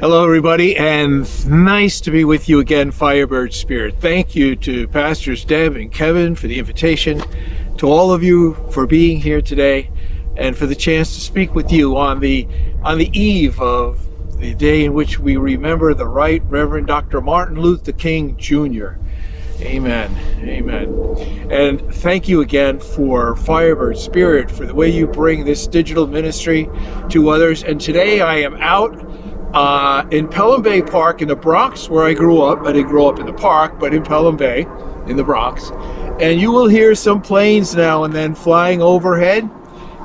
Hello, everybody, and nice to be with you again, Firebird Spirit. Thank you to Pastors Deb and Kevin for the invitation, to all of you for being here today, and for the chance to speak with you on the eve of the day in which we remember the Right Reverend Dr. Martin Luther King Jr. Amen. Amen. And thank you again for Firebird Spirit, for the way you bring this digital ministry to others. And today I am out in Pelham Bay Park in the Bronx, where I grew up. I didn't grow up in the park, but in Pelham Bay in the Bronx. And you will hear some planes now and then flying overhead.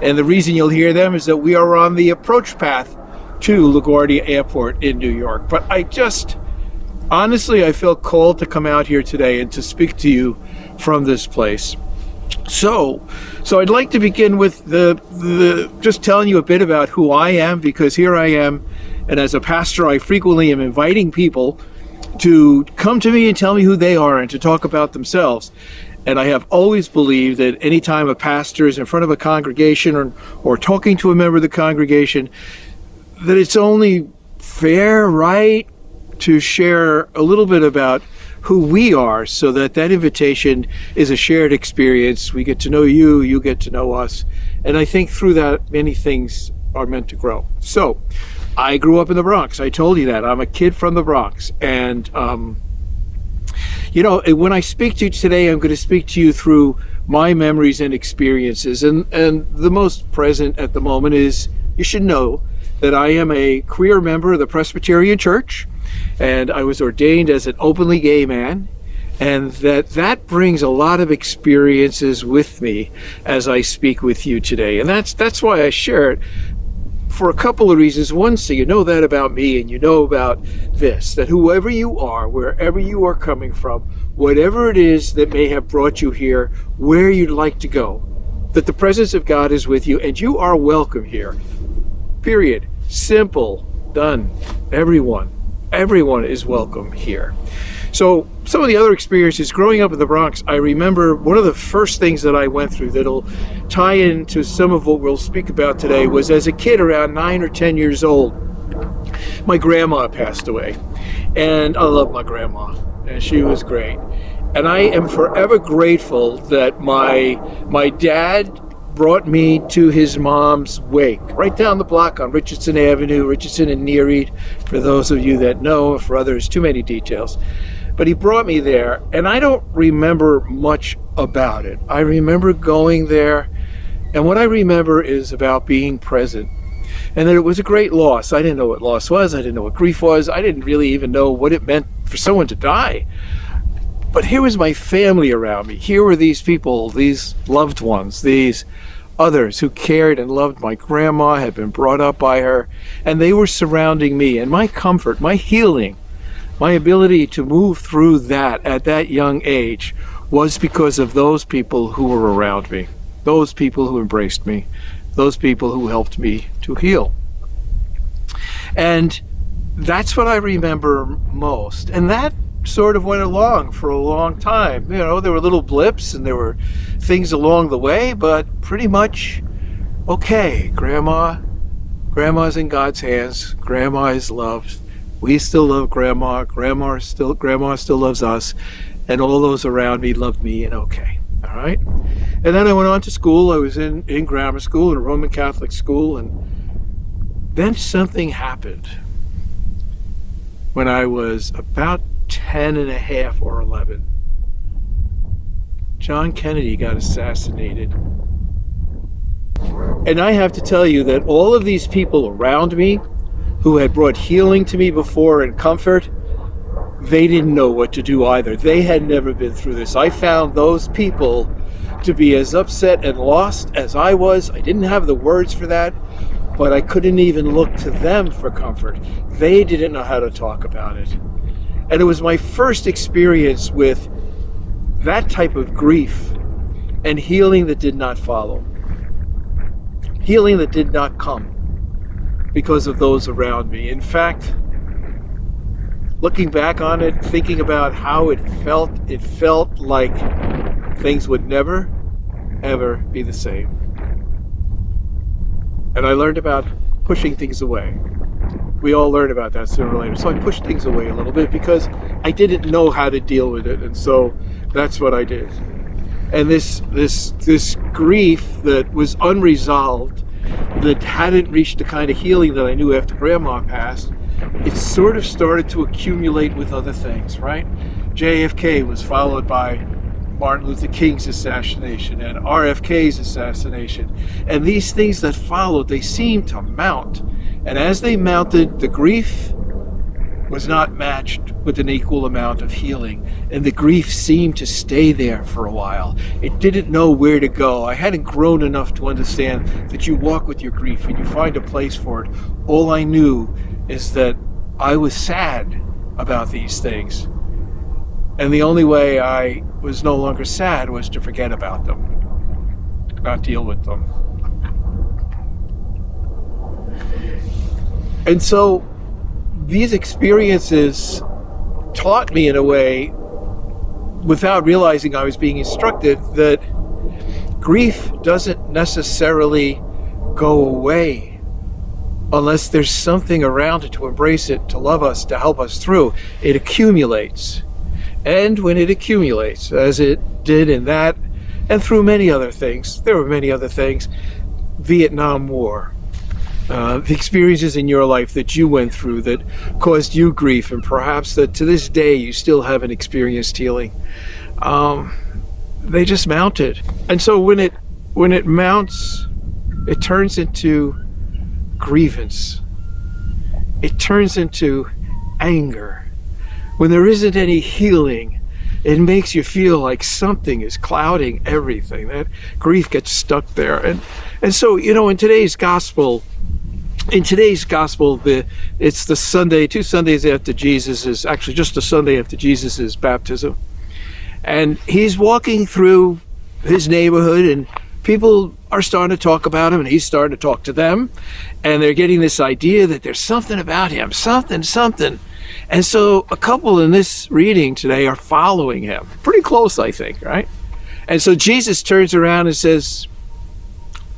And the reason you'll hear them is that we are on the approach path to LaGuardia Airport in New York. But honestly, I feel called to come out here today and to speak to you from this place. So I'd like to begin with the just telling you a bit about who I am, because here I am. And as a pastor, I frequently am inviting people to come to me and tell me who they are and to talk about themselves. And I have always believed that anytime a pastor is in front of a congregation or talking to a member of the congregation, that it's only fair, right, to share a little bit about who we are, so that invitation is a shared experience. We get to know you, you get to know us. And I think through that, many things are meant to grow. So I grew up in the Bronx. I told you that. I'm a kid from the Bronx. And, when I speak to you today, I'm going to speak to you through my memories and experiences. And the most present at the moment is, you should know that I am a queer member of the Presbyterian Church, and I was ordained as an openly gay man. And that brings a lot of experiences with me as I speak with you today. And that's why I share it, for a couple of reasons. One, so you know that about me, and you know about this, that whoever you are, wherever you are coming from, whatever it is that may have brought you here, where you'd like to go, that the presence of God is with you, and you are welcome here. Period. Simple. Done. Everyone is welcome here. So some of the other experiences growing up in the Bronx, I remember one of the first things that I went through that'll tie into some of what we'll speak about today was, as a kid around 9 or 10 years old, my grandma passed away. And I love my grandma, and she was great. And I am forever grateful that my dad brought me to his mom's wake, right down the block on Richardson Avenue, Richardson and Nereid, for those of you that know, for others, too many details. But he brought me there, and I don't remember much about it. I remember going there, and what I remember is about being present, and that it was a great loss. I didn't know what loss was. I didn't know what grief was. I didn't really even know what it meant for someone to die. But here was my family around me. Here were these people, these loved ones, these others who cared and loved my grandma, had been brought up by her, and they were surrounding me. And my comfort, my healing, my ability to move through that at that young age was because of those people who were around me, those people who embraced me, those people who helped me to heal. And that's what I remember most. And that sort of went along for a long time. There were little blips and there were things along the way, but pretty much, okay, grandma's in God's hands. Grandma is loved. We still love grandma. Grandma still loves us, and all those around me loved me, and okay, all right. And then I went on to school. I was in grammar school, in a Roman Catholic school, and then something happened when I was about 10 and a half or 11. John Kennedy got assassinated. And I have to tell you that all of these people around me who had brought healing to me before and comfort, they didn't know what to do either. They had never been through this. I found those people to be as upset and lost as I was. I didn't have the words for that, but I couldn't even look to them for comfort. They didn't know how to talk about it. And it was my first experience with that type of grief and healing that did not follow. Healing that did not come because of those around me. In fact, looking back on it, thinking about how it felt like things would never, ever be the same. And I learned about pushing things away. We all learn about that sooner or later. So I pushed things away a little bit because I didn't know how to deal with it, and so that's what I did. And this grief that was unresolved, that hadn't reached the kind of healing that I knew after Grandma passed, it sort of started to accumulate with other things, right? JFK was followed by Martin Luther King's assassination and RFK's assassination. And these things that followed, they seemed to mount. And as they mounted, the grief was not matched with an equal amount of healing. And the grief seemed to stay there for a while. It didn't know where to go. I hadn't grown enough to understand that you walk with your grief and you find a place for it. All I knew is that I was sad about these things. And the only way I was no longer sad was to forget about them, not deal with them. And so these experiences taught me in a way, without realizing I was being instructed, that grief doesn't necessarily go away unless there's something around it to embrace it, to love us, to help us through. It accumulates. And when it accumulates, as it did in that, and through many other things, there were many other things, Vietnam War, the experiences in your life that you went through that caused you grief, and perhaps that to this day you still haven't experienced healing, they just mounted. And so when it mounts, it turns into grievance. It turns into anger. When there isn't any healing, it makes you feel like something is clouding everything. That grief gets stuck there. And so, in today's gospel, it's the Sunday, 2 Sundays after actually just a Sunday after Jesus' baptism. And he's walking through his neighborhood, and people are starting to talk about him, and he's starting to talk to them. And they're getting this idea that there's something about him, something. And so a couple in this reading today are following him. Pretty close, I think, right? And so Jesus turns around and says,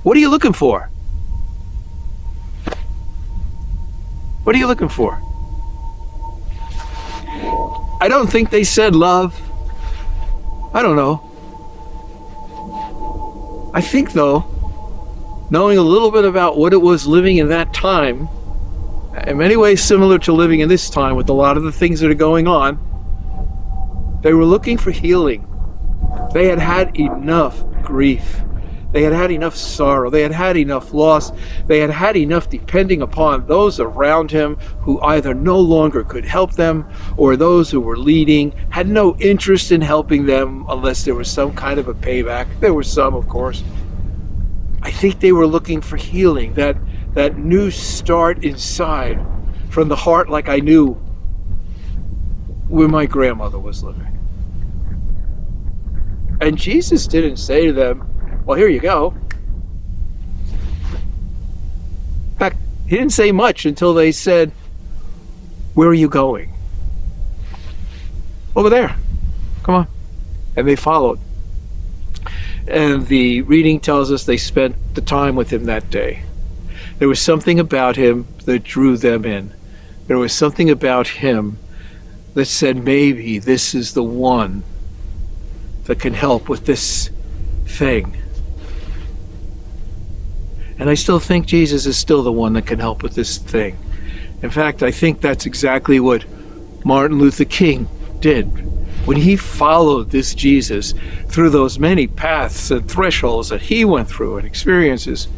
"What are you looking for? What are you looking for?" I don't think they said love. I don't know. I think, though, knowing a little bit about what it was living in that time, in many ways similar to living in this time with a lot of the things that are going on, they were looking for healing. They had had enough grief. They had had enough sorrow. They had had enough loss. They had had enough depending upon those around him who either no longer could help them, or those who were leading had no interest in helping them unless there was some kind of a payback. There were some, of course. I think they were looking for healing, that new start inside from the heart, like I knew where my grandmother was living. And Jesus didn't say to them, "Well, here you go." In fact, he didn't say much until they said, "Where are you going?" "Over there. Come on." And they followed. And the reading tells us they spent the time with him that day. There was something about him that drew them in. There was something about him that said, maybe this is the one that can help with this thing. And I still think Jesus is still the one that can help with this thing. In fact, I think that's exactly what Martin Luther King did when he followed this Jesus through those many paths and thresholds that he went through and experiences.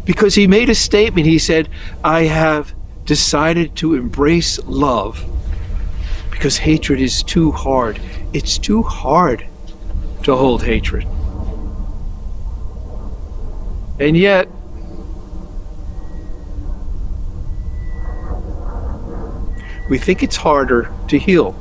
Because he made a statement. He said, "I have decided to embrace love because hatred is too hard. It's too hard to hold hatred." And yet, we think it's harder to heal.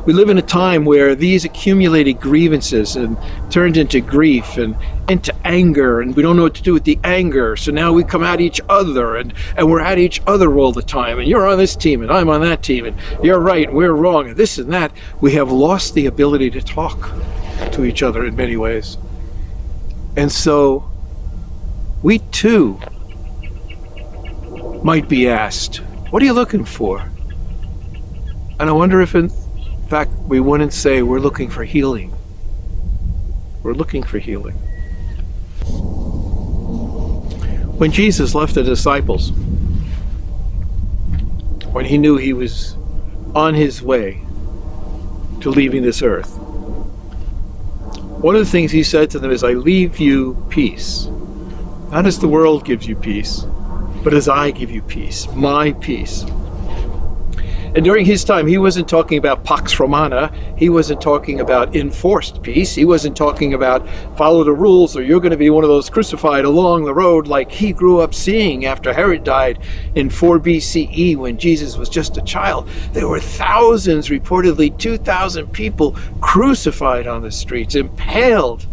We live in a time where these accumulated grievances and turned into grief and into anger, and we don't know what to do with the anger. So now we come at each other, and we're at each other all the time. And you're on this team, and I'm on that team, and you're right, and we're wrong, and this and that. We have lost the ability to talk to each other in many ways. And so we too might be asked, what are you looking for? And I wonder if in fact we wouldn't say we're looking for healing. We're looking for healing. When Jesus left the disciples, when he knew he was on his way to leaving this earth, one of the things he said to them is, I leave you peace. Not as the world gives you peace, but as I give you peace, my peace. And during his time, he wasn't talking about Pax Romana. He wasn't talking about enforced peace. He wasn't talking about follow the rules or you're going to be one of those crucified along the road like he grew up seeing after Herod died in 4 BCE when Jesus was just a child. There were thousands, reportedly 2,000 people crucified on the streets, impaled.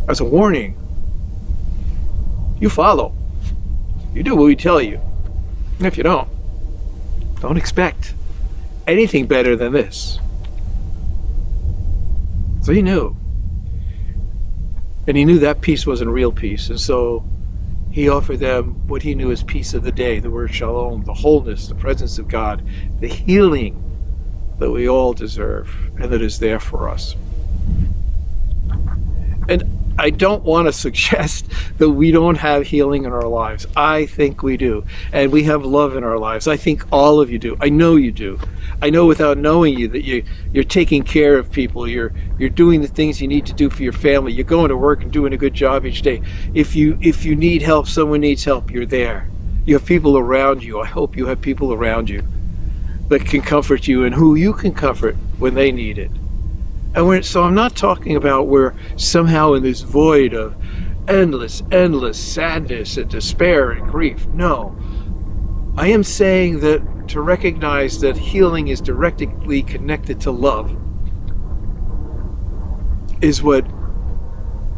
As a warning, you follow. You do what we tell you. And if you don't expect anything better than this. So he knew. And he knew that peace wasn't real peace. And so he offered them what he knew as peace of the day, the word shalom, the wholeness, the presence of God, the healing that we all deserve and that is there for us. And I don't want to suggest that we don't have healing in our lives. I think we do. And we have love in our lives. I think all of you do. I know you do. I know without knowing you that you're taking care of people. You're doing the things you need to do for your family. You're going to work and doing a good job each day. If you need help, someone needs help, you're there. You have people around you. I hope you have people around you that can comfort you and who you can comfort when they need it. And so I'm not talking about we're somehow in this void of endless sadness and despair and grief. No. I am saying that to recognize that healing is directly connected to love is what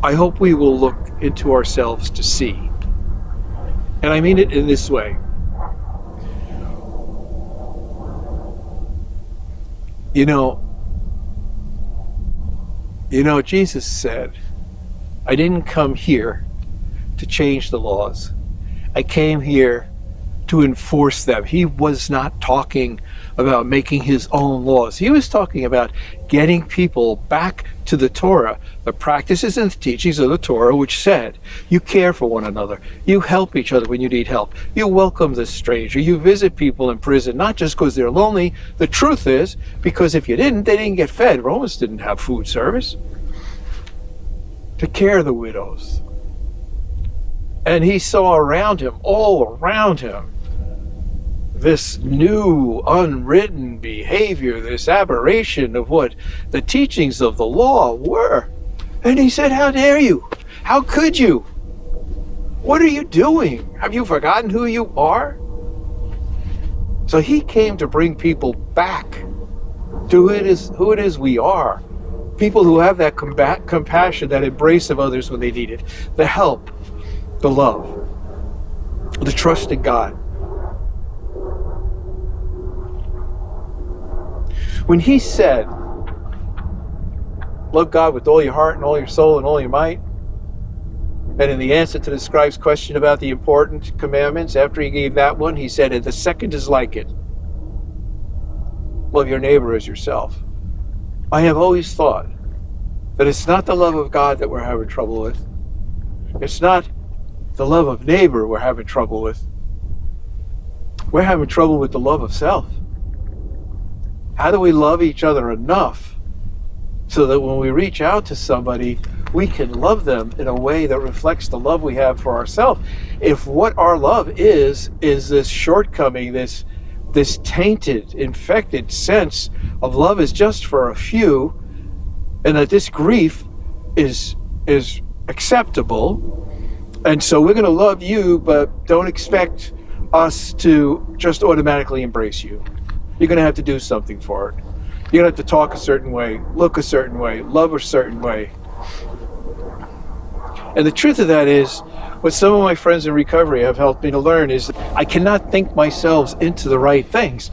I hope we will look into ourselves to see. And I mean it in this way. You know, Jesus said, I didn't come here to change the laws. I came here to enforce them. He was not talking about making his own laws. He was talking about getting people back to the Torah, the practices and the teachings of the Torah, which said, you care for one another. You help each other when you need help. You welcome the stranger. You visit people in prison, not just because they're lonely. The truth is, because if you didn't, they didn't get fed. Romans didn't have food service. To care the widows. And he saw around him, all around him, this new unwritten behavior, this aberration of what the teachings of the law were. And he said, how dare you? How could you? What are you doing? Have you forgotten who you are? So he came to bring people back to who it is we are. People who have that compassion, that embrace of others when they need it, the help, the love, the trust in God. When he said, love God with all your heart and all your soul and all your might, and in the answer to the scribe's question about the important commandments, after he gave that one, he said, and the second is like it. Love your neighbor as yourself. I have always thought that it's not the love of God that we're having trouble with. It's not the love of neighbor we're having trouble with. We're having trouble with the love of self. How do we love each other enough so that when we reach out to somebody, we can love them in a way that reflects the love we have for ourselves? If what our love is this shortcoming, this tainted, infected sense of love is just for a few, and that this grief is acceptable, and so we're going to love you, but don't expect us to just automatically embrace you. You're going to have to do something for it. You're going to have to talk a certain way, look a certain way, love a certain way. And the truth of that is, what some of my friends in recovery have helped me to learn is I cannot think myself into the right things.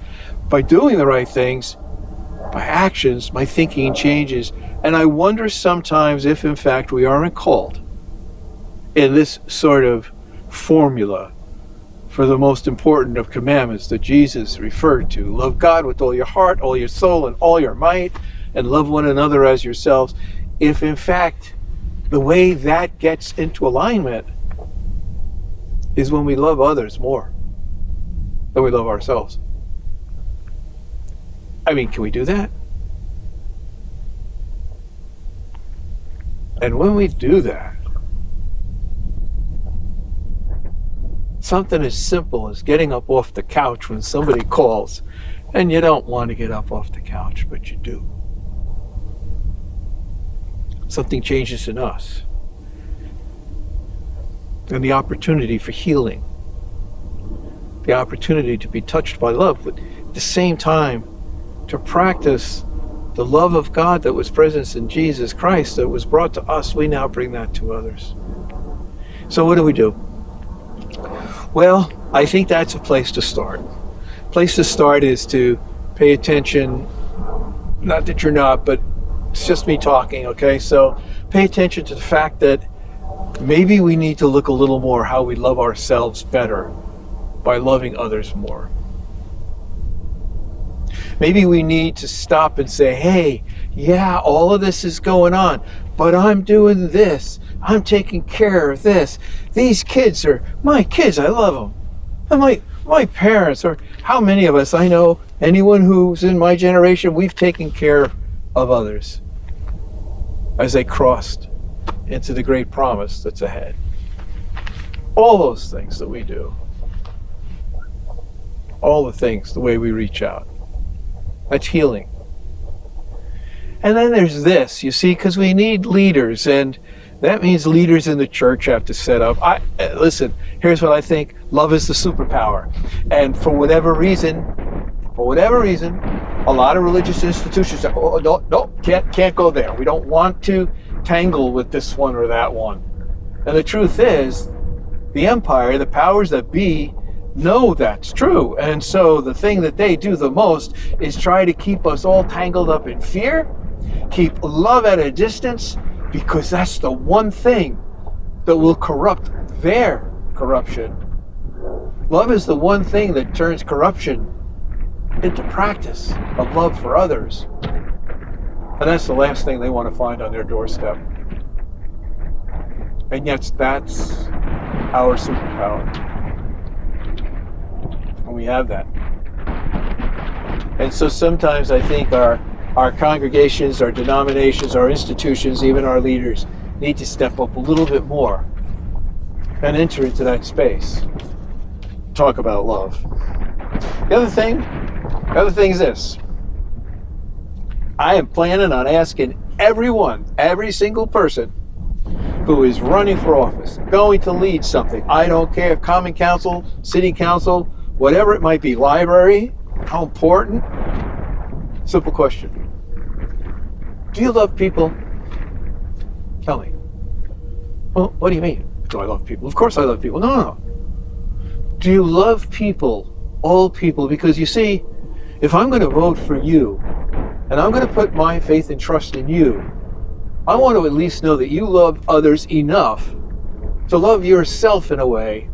By doing the right things, by actions, my thinking changes. And I wonder sometimes if, in fact, we aren't called in this sort of formula for the most important of commandments that Jesus referred to. Love God with all your heart, all your soul, and all your might, and love one another as yourselves. If in fact the way that gets into alignment is when we love others more than we love ourselves. I mean, can we do that? And when we do that, something as simple as getting up off the couch when somebody calls, and you don't want to get up off the couch, but you do. Something changes in us. And the opportunity for healing, the opportunity to be touched by love, but at the same time to practice the love of God that was present in Jesus Christ that was brought to us, we now bring that to others. So what do? Well, I think that's a place to start. Place to start is to pay attention, not that you're not, but it's just me talking, okay? So pay attention to the fact that maybe we need to look a little more how we love ourselves better by loving others more. Maybe we need to stop and say, hey, yeah, all of this is going on, but I'm doing this. I'm taking care of this. These kids are my kids. I love them. And my parents, or how many of us, I know anyone who's in my generation, we've taken care of others as they crossed into the great promise that's ahead. All those things that we do. All the things, the way we reach out. That's healing. And then there's this, you see, because we need leaders, and that means leaders in the church have to set up. Listen, here's what I think. Love is the superpower. And for whatever reason, a lot of religious institutions say, oh, no, can't go there. We don't want to tangle with this one or that one. And the truth is, the empire, the powers that be, know that's true. And so the thing that they do the most is try to keep us all tangled up in fear, keep love at a distance, because that's the one thing that will corrupt their corruption. Love is the one thing that turns corruption into practice of love for others. And that's the last thing they want to find on their doorstep. And yet that's our superpower. And we have that. And so sometimes I think our congregations, our denominations, our institutions, even our leaders need to step up a little bit more and enter into that space. Talk about love. The other thing is this. I am planning on asking every single person who is running for office, going to lead something. I don't care if common council, city council, whatever it might be, library, how important? Simple question. Do you love people? Tell me. Well, what do you mean? Do I love people? Of course I love people. No. Do you love people? All people? Because you see, if I'm going to vote for you, and I'm going to put my faith and trust in you, I want to at least know that you love others enough to love yourself in a way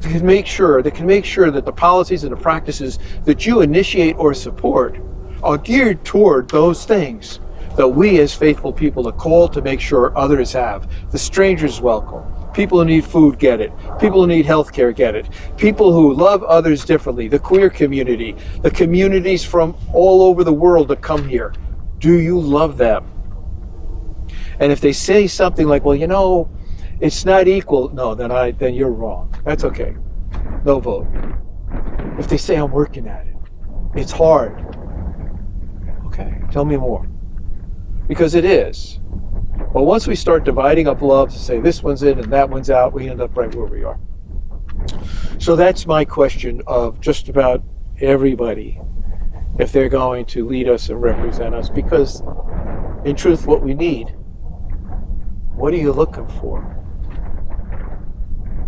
that can make sure that the policies and the practices that you initiate or support are geared toward those things that we as faithful people are called to make sure others have. The stranger's welcome. People who need food get it. People who need health care get it. People who love others differently. The queer community. The communities from all over the world that come here. Do you love them? And if they say something like, well, you know, it's not equal. No, then you're wrong. That's okay. No vote. If they say I'm working at it, it's hard. Okay, tell me more. Because it is. But once we start dividing up love to say this one's in and that one's out, we end up right where we are. So that's my question of just about everybody, if they're going to lead us and represent us. Because in truth, what we need, what are you looking for?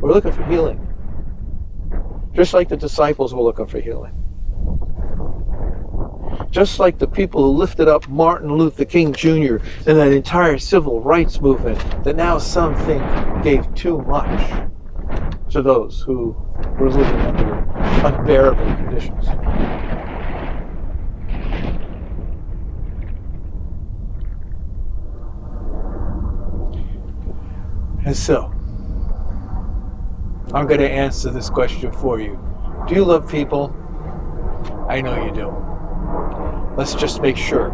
We're looking for healing. Just like the disciples were looking for healing. Just like the people who lifted up Martin Luther King Jr. and that entire civil rights movement that now some think gave too much. to those who were living under unbearable conditions. And so, I'm going to answer this question for you. Do you love people? I know you do. Let's just make sure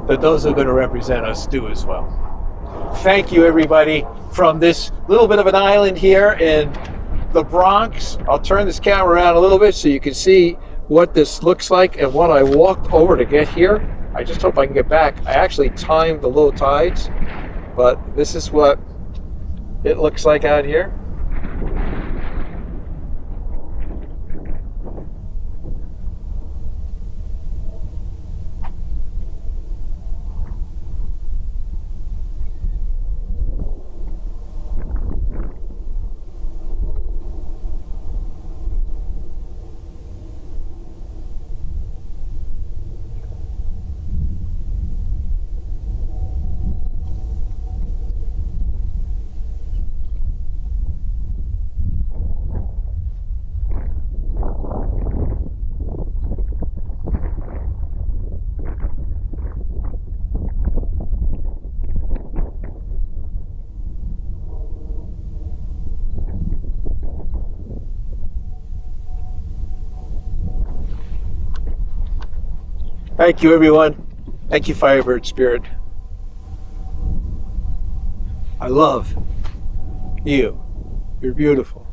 that those who are going to represent us do as well. Thank you, everybody, from this little bit of an island here in the Bronx. I'll turn this camera around a little bit so you can see what this looks like and what I walked over to get here. I just hope I can get back. I actually timed the low tides, but this is what it looks like out here. Thank you, everyone. Thank you, Firebird Spirit. I love you. You're beautiful.